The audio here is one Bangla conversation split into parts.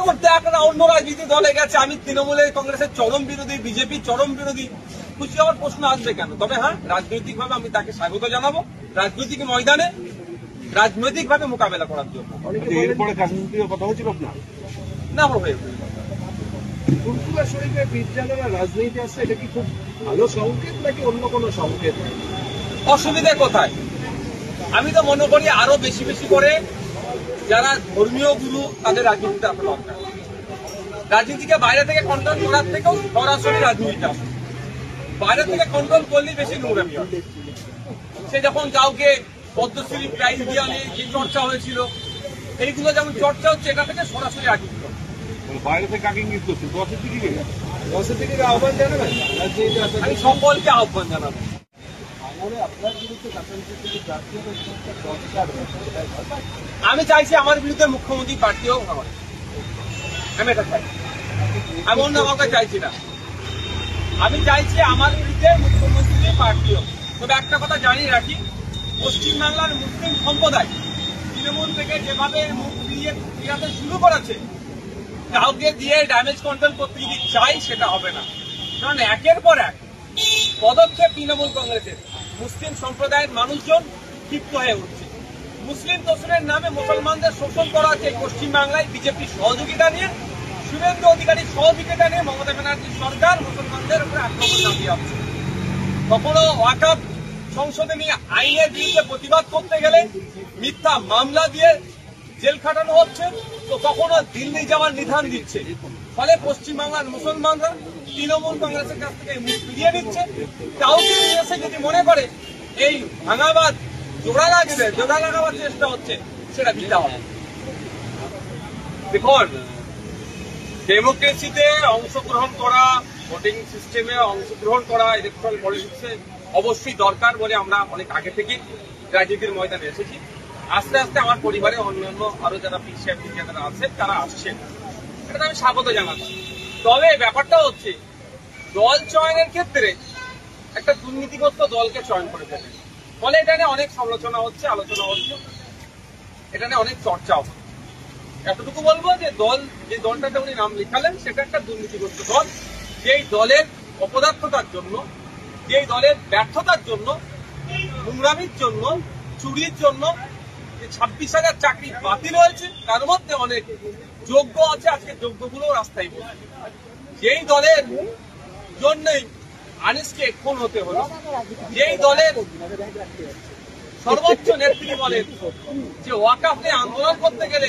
করতে একটা অন্য রাজনীতি দলে গেছে, আমি তৃণমূলের কংগ্রেসের চরম বিরোধী, বিজেপি চরম বিরোধী, খুশি হওয়ার প্রশ্ন আসবে কেন? তবে হ্যাঁ, রাজনৈতিক ভাবে আমি তাকে স্বাগত জানাবো, রাজনৈতিক ময়দানে রাজনৈতিক ভাবে মোকাবেলা করার জন্য। এরপরে কাশ্মীরের কথা হয়েছিল আপনার না হয়ে ফুরফুরা শরীফে বিদ্যালয়ের রাজনীতি আসছে, এটা কি খুব ভালো সংকেত নাকি অন্য কোনো সংকেত? অসুবিধা কোথায়? আমি তো মনে করি আরো বেশি বেশি করে যারা ধর্মীয় গুরু তাদের রাজনীতিতে আসা দরকার। রাজনীতিকে বাইরে থেকে কন্ট্রোল করার থেকেও সরাসরি রাজনীতিতে আসে। বাইরে থেকে কন্ট্রোল করলেই বেশি নোংরামি হয়। সে যখন কাউকে পদ্মশ্রী প্রাইজ দেওয়া নিয়ে যে চর্চা হয়েছিল, এইগুলো যেমন চর্চা হচ্ছে, এটা থেকে সরাসরি রাজনীতি বাইরে থেকে কাকে ইঙ্গিত করছে? দশের দিকে আহ্বান জানাবেন? আমি সকলকে আহ্বান জানাবো। আমি চাইছি আমার বিরুদ্ধে মুখ্যমন্ত্রী প্রার্থী হোক আমার, আমি এটা চাই। আমি অন্য কাউকে চাইছি না। আমি চাইছি আমার বিরুদ্ধে মুখ্যমন্ত্রী প্রার্থী হোক। তবে একটা কথা জানিয়ে রাখি, পশ্চিমবাংলার মুসলিম সম্প্রদায় তৃণমূল থেকে যেভাবে মুখ ফিরাতে শুরু করেছে, কাউকে দিয়ে ড্যামেজ কন্ট্রোল করতে যদি চাই সেটা হবে না। কারণ একের পর এক পদক্ষেপ তৃণমূল কংগ্রেসের, মুসলিম সম্প্রদায়ের মানুষজন ক্ষিপ্ত হয়ে উঠছে। মুসলিম তোষণের নামে মুসলমানদের শোষণ করা হচ্ছে পশ্চিমবাংলায় বিজেপির সহযোগিতা নিয়ে, শুভেন্দু অধিকারীর সহযোগিতা নিয়ে মমতা ব্যানার্জির সরকার মুসলমানদের উপরে আক্রমণ চালিয়ে আসছে। কখনো ওয়াকফ সংশোধনী আইনের বিরুদ্ধে প্রতিবাদ করতে গেলে মিথ্যা মামলা দিয়ে জেল খাটানো হচ্ছে, তো কখনো দিল্লি যাওয়ার নিধান দিচ্ছে। ফলে পশ্চিমবাংলার মুসলমানরা তৃণমূল কংগ্রেসের কাছ থেকে মুখ ফিরিয়ে নিচ্ছে। কাউকে এসে যদি মনে করে এই ভাঙাবাদ জোড়া লাগাবার চেষ্টা হচ্ছে, সেটা দিতে হবে। দেখুন, ডেমোক্রেসিতে অংশগ্রহণ করা, ভোটিং সিস্টেমে অংশগ্রহণ করা, ইলেকট্রাল পলিটিক্সে অবশ্যই দরকার বলে আমরা অনেক আগে থেকে রাজনীতির ময়দানে এসেছি। আস্তে আস্তে আমার পরিবারে অন্যান্য আরো যারা পিছিয়ে যারা আছেন তারা আসছেন, এটা আমি স্বাগত জানাচ্ছি। তবে ব্যাপারটা হচ্ছে, দল চয়নের ক্ষেত্রে একটা দুর্নীতিগ্রস্ত দলকে চয়ন করে ফেলে, ফলে এটা নিয়ে অনেক সমালোচনা হচ্ছে, আলোচনা হচ্ছে, এটা নিয়ে অনেক চর্চা হচ্ছে। এতটুকু বলবো যে যে দলটাতে উনি নাম লিখালেন সেটা একটা দুর্নীতিগ্রস্ত দল, যেই দলের অপদার্থতার জন্য, যেই দলের ব্যর্থতার জন্য, নোংরামির জন্য, চুরির জন্য 26,000 চাকরি বাতিল হয়েছে। তার মধ্যে অনেক যোগ্য আছে, আজকে যোগ্যগুলো রাস্তায় বসে। যেই দলের জন্যই আনিসকে খুন হতে হলো, যেই দলের সর্বোচ্চ নেত্রী বলেন যে ওয়াকফ নিয়ে আন্দোলন করতে গেলে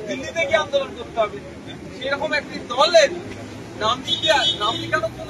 দিল্লিতে গিয়ে আন্দোলন করতে হবে, সেরকম একটি দলের নাম লিখানোর জন্য